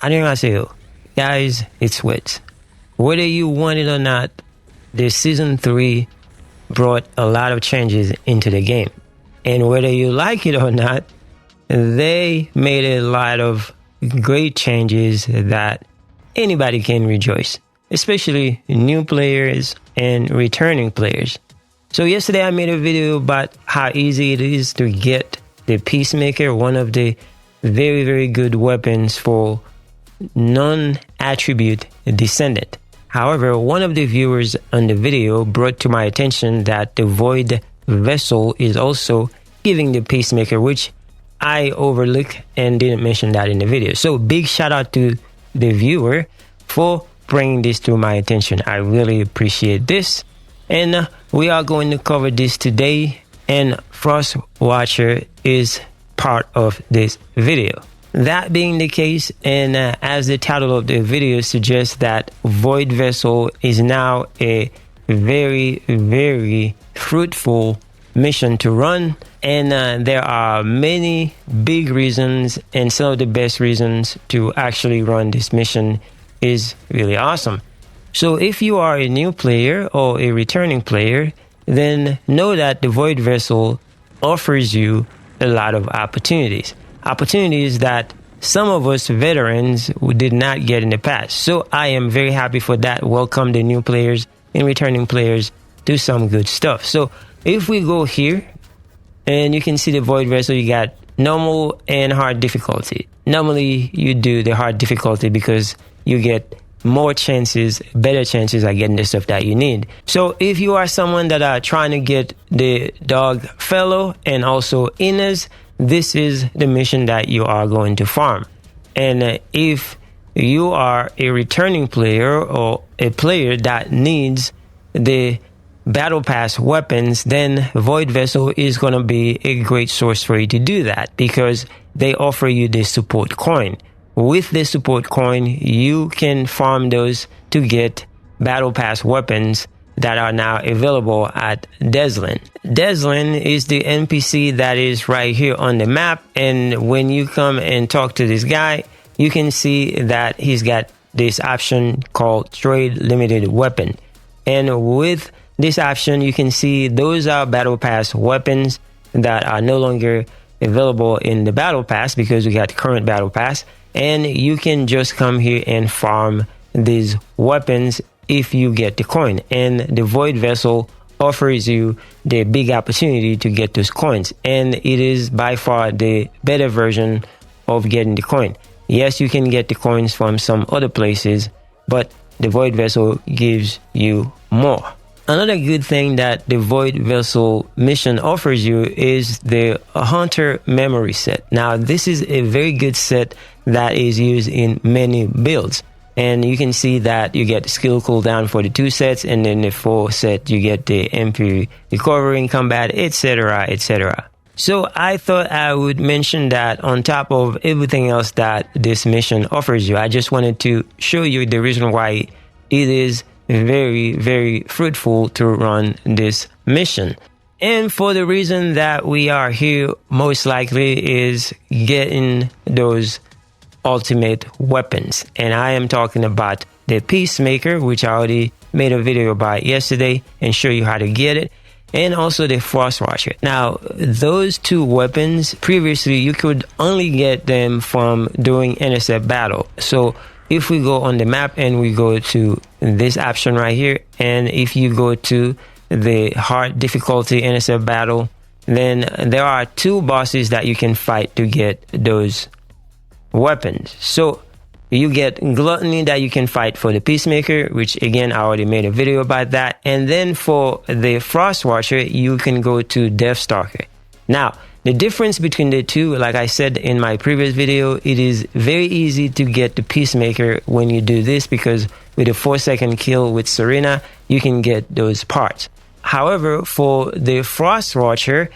안녕하세요. Guys, it's Wit. Whether you want it or not, the Season 3 brought a lot of changes into the game. And whether you like it or not, they made a lot of great changes that anybody can rejoice, especially new players and returning players. So yesterday I made a video about how easy it is to get the Peacemaker, one of the very, very good weapons for non-attribute Descendant. However, one of the viewers on the video brought to my attention that the Void Vessel is also giving the Peacemaker, which I overlooked and didn't mention that in the video. So big shout out to the viewer for bringing this to my attention. I really appreciate this. And we are going to cover this today, and Frost Watcher is part of this video. That being the case, and as the title of the video suggests, that Void Vessel is now a very, very fruitful mission to run, and there are many big reasons, and some of the best reasons to actually run this mission is really awesome. So if you are a new player or a returning player, then know that the Void Vessel offers you a lot of opportunities that some of us veterans did not get in the past. So I am very happy for that. Welcome the new players and returning players to some good stuff. So if we go here, and you can see the Void Vessel, you got normal and hard difficulty. Normally you do the hard difficulty because you get more chances, better chances at getting the stuff that you need. So if you are someone that are trying to get the Dog Fellow and also Inners, this is the mission that you are going to farm. And if you are a returning player or a player that needs the Battle Pass weapons, then Void Vessel is going to be a great source for you to do that, because they offer you the support coin. With the support coin, you can farm those to get Battle Pass weapons that are now available at Deslin. Deslin is the NPC that is right here on the map, and when you come and talk to this guy, you can see that he's got this option called Trade Limited Weapon. And with this option, you can see those are Battle Pass weapons that are no longer available in the Battle Pass because we got the current Battle Pass. And you can just come here and farm these weapons if you get the coin. And the Void Vessel offers you the big opportunity to get those coins. And it is by far the better version of getting the coin. Yes, you can get the coins from some other places, but the Void Vessel gives you more. Another good thing that the Void Vessel mission offers you is the Hunter Memory Set. Now, this is a very good set that is used in many builds. And you can see that you get the skill cooldown for the 2 sets, and then the 4 set, you get the MP recovering combat, etc., etc. So I thought I would mention that on top of everything else that this mission offers you. I just wanted to show you the reason why it is very, very fruitful to run this mission. And for the reason that we are here, most likely is getting those ultimate weapons. And I am talking about the Peacemaker, which I already made a video about yesterday and show you how to get it, and also the Frost Watcher. Now, those 2 weapons, previously you could only get them from doing intercept battle. So if we go on the map and we go to this option right here, and if you go to the hard difficulty intercept battle, then there are 2 bosses that you can fight to get those weapons. So you get Gluttony that you can fight for the Peacemaker, which again I already made a video about that. And then for the Frost Watcher, you can go to Deathstalker. Now, the difference between the 2, like I said in my previous video, it is very easy to get the Peacemaker when you do this, because with a 4-second kill with Serena, you can get those parts. However, for the Frost Watcher,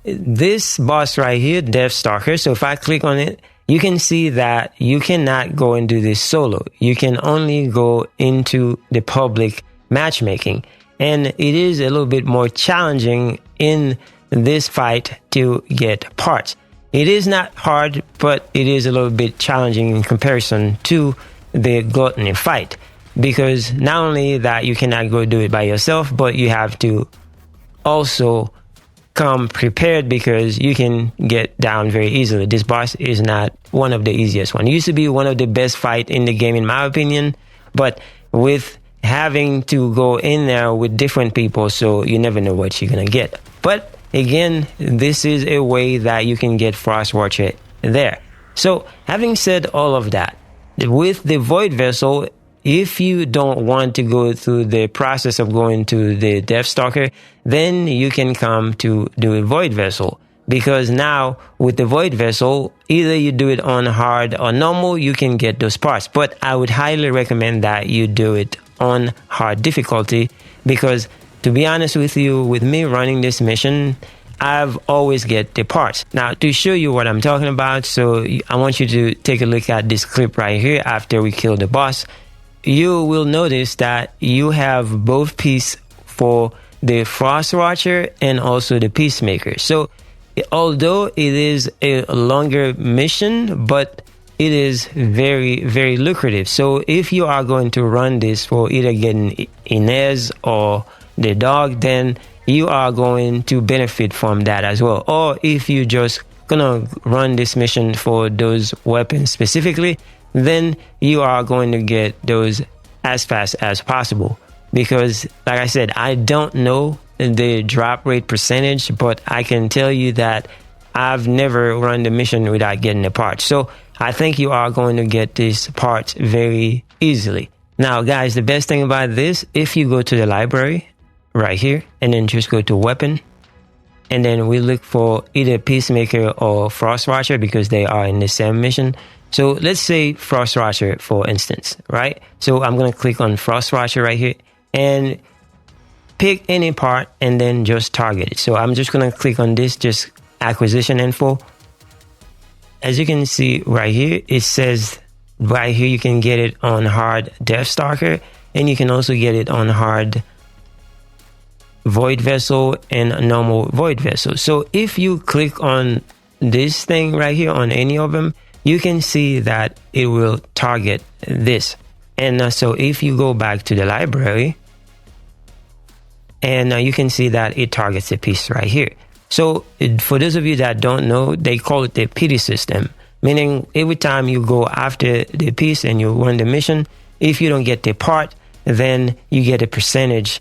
this boss right here, Deathstalker, so if I click on it, you can see that you cannot go and do this solo. You can only go into the public matchmaking. And it is a little bit more challenging in this fight to get parts. It is not hard, but it is a little bit challenging in comparison to the gluttony fight, because not only that you cannot go do it by yourself, but you have to also come prepared, because you can get down very easily. This boss is not one of the easiest one. It used to be one of the best fight in the game, in my opinion, but with having to go in there with different people, so you never know what you're gonna get. But again, this is a way that you can get Frostwatcher there. So having said all of that, with the Void Vessel, if you don't want to go through the process of going to the Deathstalker, then you can come to do a Void Vessel. Because now with the Void Vessel, either you do it on hard or normal, you can get those parts. But I would highly recommend that you do it on hard difficulty, because to be honest with you, with me running this mission, I've always get the parts. Now, to show you what I'm talking about, so I want you to take a look at this clip right here after we kill the boss. You will notice that you have both pieces for the Frostwatcher and also the Peacemaker. So although it is a longer mission, but it is very, very lucrative. So if you are going to run this for either getting Inez or the dog, then you are going to benefit from that as well. Or if you just gonna run this mission for those weapons specifically, then you are going to get those as fast as possible. Because like I said, I don't know the drop rate percentage, but I can tell you that I've never run the mission without getting the parts. So I think you are going to get these parts very easily. Now guys, the best thing about this, if you go to the library right here and then just go to weapon, and then we look for either Peacemaker or Frostwatcher, because they are in the same mission. So let's say Frostwatcher, for instance, right? So I'm going to click on Frostwatcher right here and pick any part and then just target it. So I'm just going to click on this, just acquisition info. As you can see right here, it says right here you can get it on hard Deathstalker, and you can also get it on hard Void Vessel and normal Void Vessel. So if you click on this thing right here on any of them, you can see that it will target this. And so if you go back to the library, and you can see that it targets a piece right here. So for those of you that don't know, they call it the pity system, meaning every time you go after the piece and you run the mission, if you don't get the part, then you get a percentage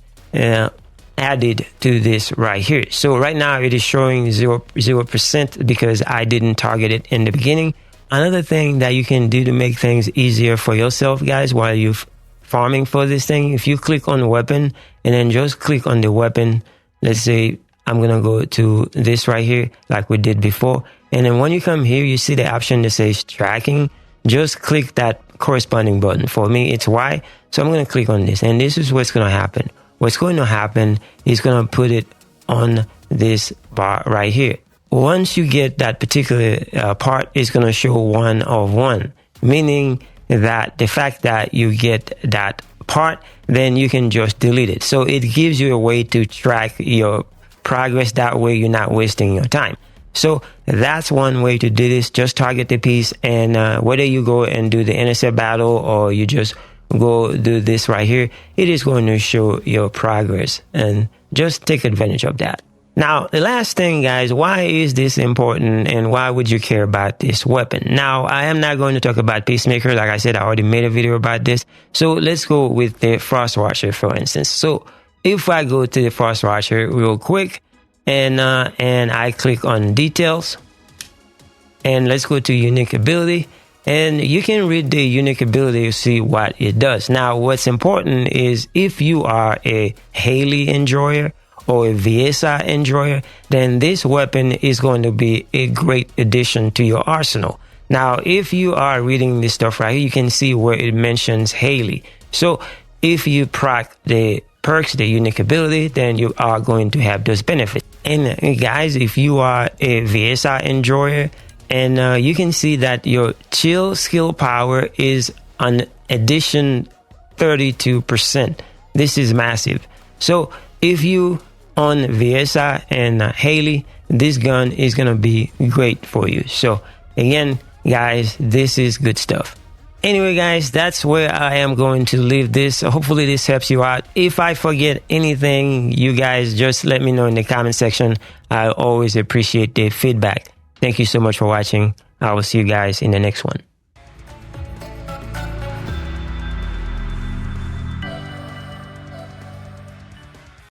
added to this right here. So right now it is showing 0% because I didn't target it in the beginning. Another thing that you can do to make things easier for yourself, guys, while you're farming for this thing, if you click on weapon and then just click on the weapon, let's say I'm going to go to this right here like we did before. And then when you come here, you see the option that says tracking. Just click that corresponding button. For me, it's Y. So I'm going to click on this, and this is what's going to happen. What's going to happen is going to put it on this bar right here. Once you get that particular part, it's going to show 1 of 1, meaning that the fact that you get that part, then you can just delete it. So it gives you a way to track your progress. That way you're not wasting your time. So that's one way to do this. Just target the piece, and whether you go and do the intercept battle or you just go do this right here, it is going to show your progress, and just take advantage of that. Now, the last thing, guys, why is this important and why would you care about this weapon? Now, I am not going to talk about Peacemaker. Like I said, I already made a video about this. So let's go with the Frostwatcher, for instance. So if I go to the Frostwatcher real quick and I click on details, and let's go to unique ability, and you can read the unique ability to see what it does. Now, what's important is if you are a Haley enjoyer or a Viesa enjoyer, then this weapon is going to be a great addition to your arsenal. Now, if you are reading this stuff right here, you can see where it mentions Haley. So if you proc the perks, the unique ability, then you are going to have those benefits. And guys, if you are a Viesa enjoyer, and you can see that your chill skill power is an addition 32%. This is massive. So if you on Viesa and Haley, this gun is gonna be great for you. So again, guys, this is good stuff. Anyway, guys, that's where I am going to leave this. Hopefully this helps you out. If I forget anything, you guys just let me know in the comment section. I always appreciate the feedback. Thank you so much for watching. I will see you guys in the next one.